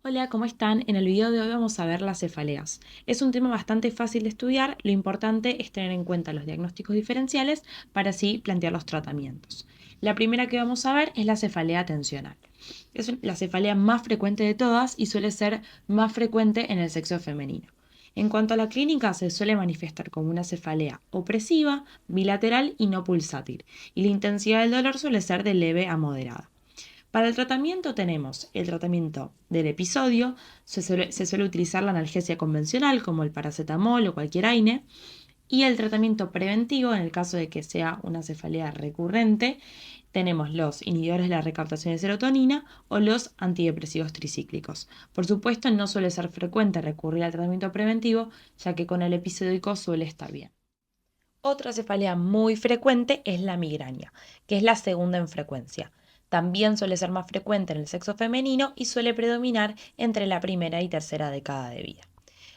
Hola, ¿cómo están? En el video de hoy vamos a ver las cefaleas. Es un tema bastante fácil de estudiar, lo importante es tener en cuenta los diagnósticos diferenciales para así plantear los tratamientos. La primera que vamos a ver es la cefalea tensional. Es la cefalea más frecuente de todas y suele ser más frecuente en el sexo femenino. En cuanto a la clínica, se suele manifestar como una cefalea opresiva, bilateral y no pulsátil, y la intensidad del dolor suele ser de leve a moderada. Para el tratamiento tenemos el tratamiento del episodio, se suele utilizar la analgesia convencional como el paracetamol o cualquier AINE, y el tratamiento preventivo, en el caso de que sea una cefalea recurrente, tenemos los inhibidores de la recaptación de serotonina o los antidepresivos tricíclicos. Por supuesto, no suele ser frecuente recurrir al tratamiento preventivo, ya que con el episódico suele estar bien. Otra cefalea muy frecuente es la migraña, que es la segunda en frecuencia. También suele ser más frecuente en el sexo femenino y suele predominar entre la primera y tercera década de vida.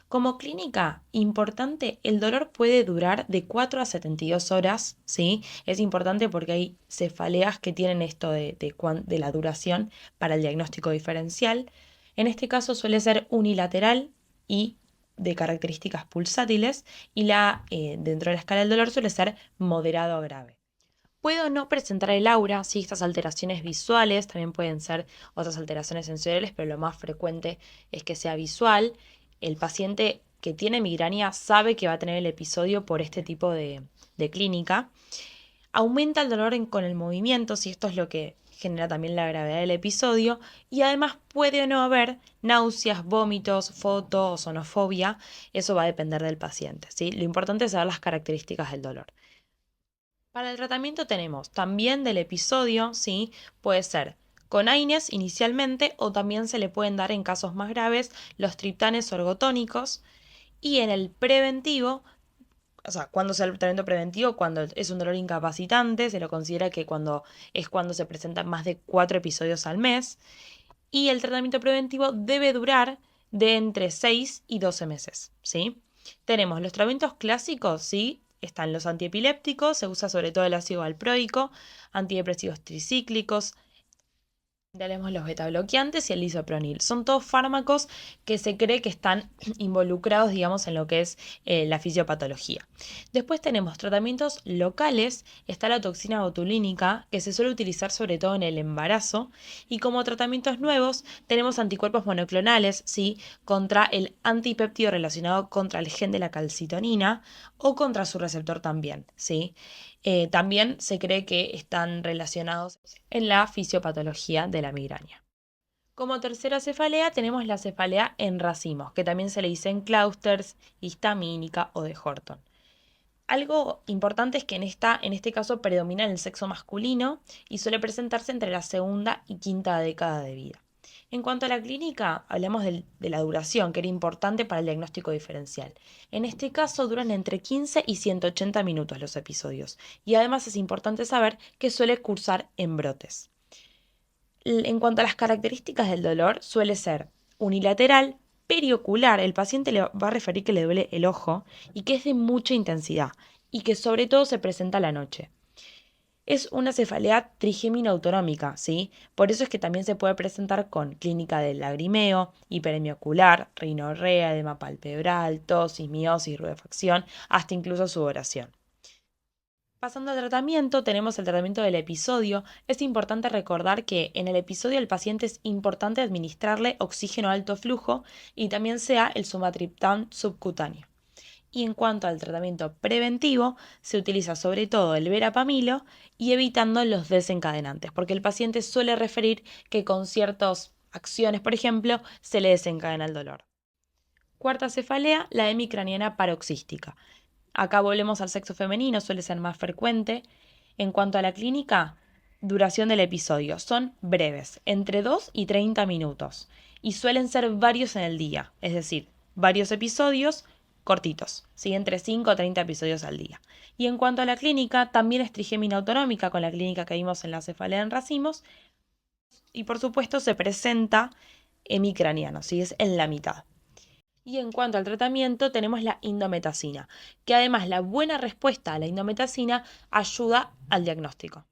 Como clínica importante, el dolor puede durar de 4 a 72 horas, ¿sí? Es importante porque hay cefaleas que tienen esto de la duración para el diagnóstico diferencial. En este caso suele ser unilateral y de características pulsátiles y dentro de la escala del dolor suele ser moderado a grave. Puede o no presentar el aura, sí, estas alteraciones visuales, también pueden ser otras alteraciones sensoriales, pero lo más frecuente es que sea visual. El paciente que tiene migraña sabe que va a tener el episodio por este tipo de clínica. Aumenta el dolor con el movimiento, si esto es lo que genera también la gravedad del episodio, y además puede o no haber náuseas, vómitos, foto o sonofobia, eso va a depender del paciente, ¿sí? Lo importante es saber las características del dolor. Para el tratamiento tenemos también del episodio, ¿sí? Puede ser con AINES inicialmente o también se le pueden dar en casos más graves los triptanes orgotónicos y en el preventivo, o sea, cuando sea el tratamiento preventivo, cuando es un dolor incapacitante, se lo considera que cuando se presentan más de 4 episodios al mes y el tratamiento preventivo debe durar de entre 6 y 12 meses, ¿sí? Tenemos los tratamientos clásicos, ¿sí? Están los antiepilépticos, se usa sobre todo el ácido valproico, antidepresivos tricíclicos, tenemos los betabloqueantes y el lisopronil. Son todos fármacos que se cree que están involucrados, digamos, en lo que es la fisiopatología. Después tenemos tratamientos locales. Está la toxina botulínica, que se suele utilizar sobre todo en el embarazo. Y como tratamientos nuevos, tenemos anticuerpos monoclonales, ¿sí? Contra el antipéptido relacionado contra el gen de la calcitonina o contra su receptor también, ¿sí? También se cree que están relacionados en la fisiopatología de la migraña. Como tercera cefalea tenemos la cefalea en racimos, que también se le dice en Clausters, histamínica o de Horton. Algo importante es que en este caso predomina el sexo masculino y suele presentarse entre la segunda y quinta década de vida. En cuanto a la clínica, hablamos de la duración, que era importante para el diagnóstico diferencial. En este caso duran entre 15 y 180 minutos los episodios, y además es importante saber que suele cursar en brotes. En cuanto a las características del dolor, suele ser unilateral, periocular, el paciente le va a referir que le duele el ojo y que es de mucha intensidad y que sobre todo se presenta a la noche. Es una cefalea trigémina autonómica, ¿sí? Por eso es que también se puede presentar con clínica de lagrimeo, hiperemia ocular, rinorrea, edema palpebral, tosis, miosis, rudefacción, hasta incluso sudoración. Pasando al tratamiento, tenemos el tratamiento del episodio. Es importante recordar que en el episodio al paciente es importante administrarle oxígeno a alto flujo y también sea el sumatriptán subcutáneo. Y en cuanto al tratamiento preventivo, se utiliza sobre todo el verapamilo y evitando los desencadenantes, porque el paciente suele referir que con ciertas acciones, por ejemplo, se le desencadena el dolor. Cuarta cefalea, la hemicraniana paroxística. Acá volvemos al sexo femenino, suele ser más frecuente. En cuanto a la clínica, duración del episodio. Son breves, entre 2 y 30 minutos. Y suelen ser varios en el día, es decir, varios episodios cortitos, ¿sí? Entre 5 a 30 episodios al día. Y en cuanto a la clínica, también es trigémina autonómica con la clínica que vimos en la cefalea en racimos. Y por supuesto se presenta hemicraniano, ¿sí? Es en la mitad. Y en cuanto al tratamiento, tenemos la indometacina, que además la buena respuesta a la indometacina ayuda al diagnóstico.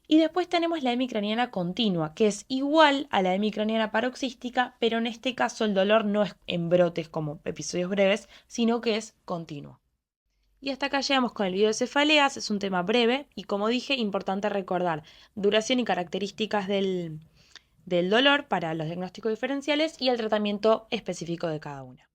Y después tenemos la hemicraniana continua, que es igual a la hemicraniana paroxística, pero en este caso el dolor no es en brotes como episodios breves, sino que es continuo. Y hasta acá llegamos con el video de cefaleas, es un tema breve y como dije, importante recordar duración y características del dolor para los diagnósticos diferenciales y el tratamiento específico de cada una.